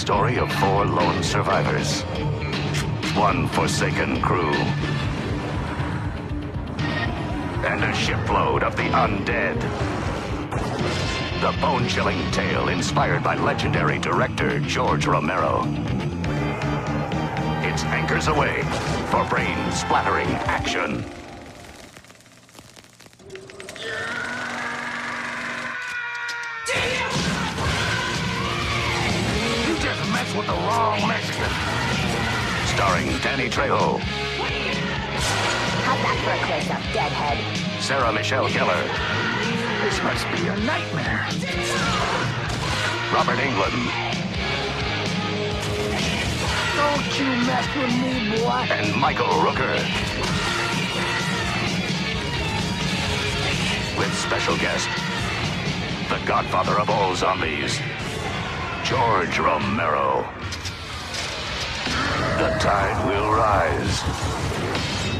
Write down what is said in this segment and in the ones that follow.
story of 4 lone survivors. One forsaken crew. And a shipload of the undead. The bone-chilling tale inspired by legendary director George Romero. It's anchors away for brain-splattering action. You just messed with the wrong Mexican. Starring Danny Trejo. How's that for a close-up, deadhead? Sarah Michelle Gellar. This must be a nightmare. Robert Englund. Don't you mess with me, boy. And Michael Rooker. With special guest, the godfather of all zombies, George Romero. The tide will rise,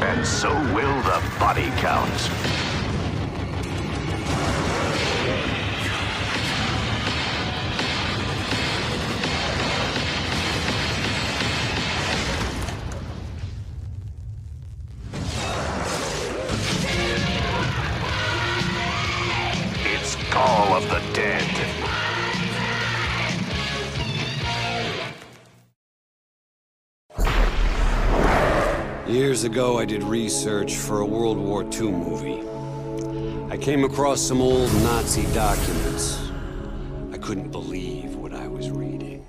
and so will the body count. It's Call of the Dead. Years ago, I did research for a World War II movie. I came across some old Nazi documents. I couldn't believe what I was reading.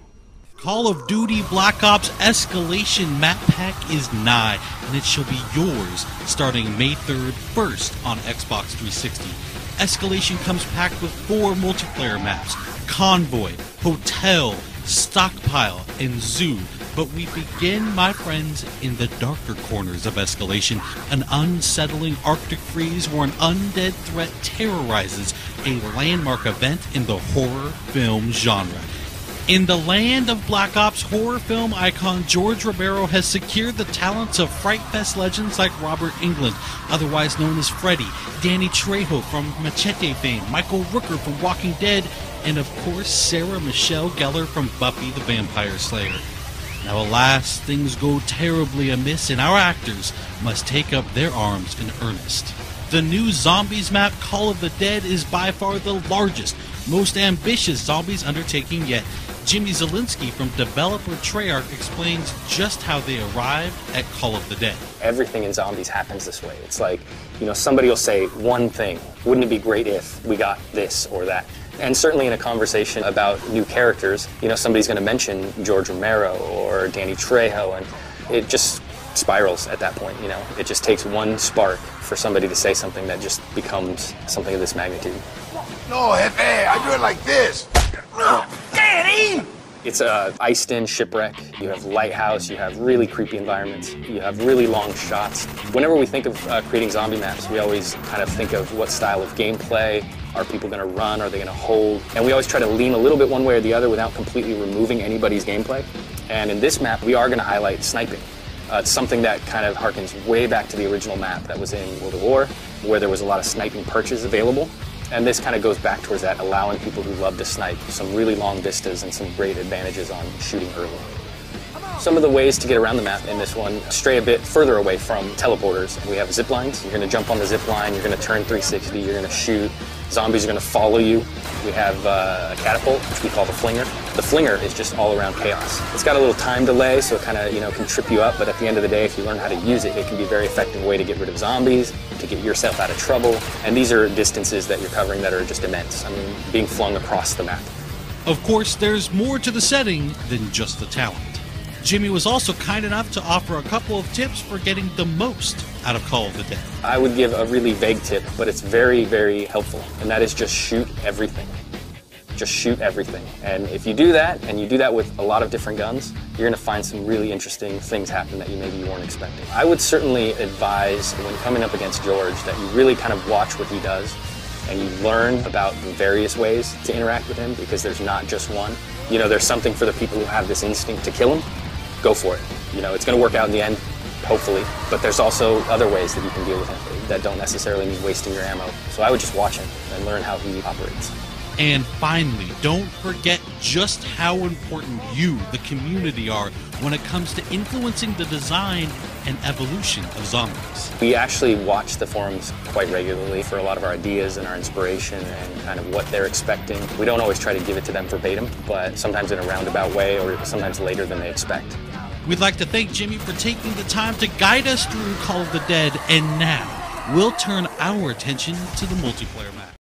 Call of Duty Black Ops Escalation map pack is nigh, and it shall be yours starting May 3rd, first on Xbox 360. Escalation comes packed with 4 multiplayer maps: Convoy, Hotel, Stockpile, and Zoo. But we begin, my friends, in the darker corners of Escalation, an unsettling Arctic freeze where an undead threat terrorizes a landmark event in the horror film genre. In the land of Black Ops, horror film icon George Romero has secured the talents of Fright Fest legends like Robert Englund, otherwise known as Freddy, Danny Trejo from Machete fame, Michael Rooker from Walking Dead, and of course Sarah Michelle Gellar from Buffy the Vampire Slayer. Now alas, things go terribly amiss and our actors must take up their arms in earnest. The new Zombies map, Call of the Dead, is by far the largest, most ambitious zombies undertaking yet. Jimmy Zielinski from developer Treyarch explains just how they arrived at Call of the Dead. Everything in zombies happens this way. It's like, somebody will say one thing. Wouldn't it be great if we got this or that? And certainly in a conversation about new characters, somebody's going to mention George Romero or Danny Trejo, and it just spirals at that point. It just takes one spark for somebody to say something that just becomes something of this magnitude. No, Jefe, I do it like this. Daddy! It's a iced-in shipwreck. You have lighthouse, you have really creepy environments, you have really long shots. Whenever we think of creating zombie maps, we always kind of think of what style of gameplay. Are people going to run? Are they going to hold? And we always try to lean a little bit one way or the other without completely removing anybody's gameplay. And in this map, we are going to highlight sniping. It's something that kind of harkens way back to the original map that was in World at War, where there was a lot of sniping perches available. And this kind of goes back towards that, allowing people who love to snipe some really long vistas and some great advantages on shooting early. Some of the ways to get around the map in this one stray a bit further away from teleporters. We have zip lines. You're going to jump on the zip line, you're going to turn 360, you're going to shoot. Zombies are going to follow you. We have a catapult, which we call the flinger. The flinger is just all around chaos. It's got a little time delay, so it kind of, can trip you up, but at the end of the day, if you learn how to use it, it can be a very effective way to get rid of zombies, to get yourself out of trouble. And these are distances that you're covering that are just immense. I mean, being flung across the map. Of course, there's more to the setting than just the talent. Jimmy was also kind enough to offer a couple of tips for getting the most out of Call of the Dead. I would give a really vague tip, but it's very, very helpful, and that is just shoot everything. Just shoot everything. And if you do that, and you do that with a lot of different guns, you're going to find some really interesting things happen that you weren't expecting. I would certainly advise, when coming up against George, that you really kind of watch what he does, and you learn about the various ways to interact with him, because there's not just one. There's something for the people who have this instinct to kill him. Go for it. It's going to work out in the end, hopefully, but there's also other ways that you can deal with him that don't necessarily mean wasting your ammo. So I would just watch him and learn how he operates. And finally, don't forget just how important you, the community, are when it comes to influencing the design and evolution of zombies. We actually watch the forums quite regularly for a lot of our ideas and our inspiration and kind of what they're expecting. We don't always try to give it to them verbatim, but sometimes in a roundabout way or sometimes later than they expect. We'd like to thank Jimmy for taking the time to guide us through Call of the Dead, and now we'll turn our attention to the multiplayer map.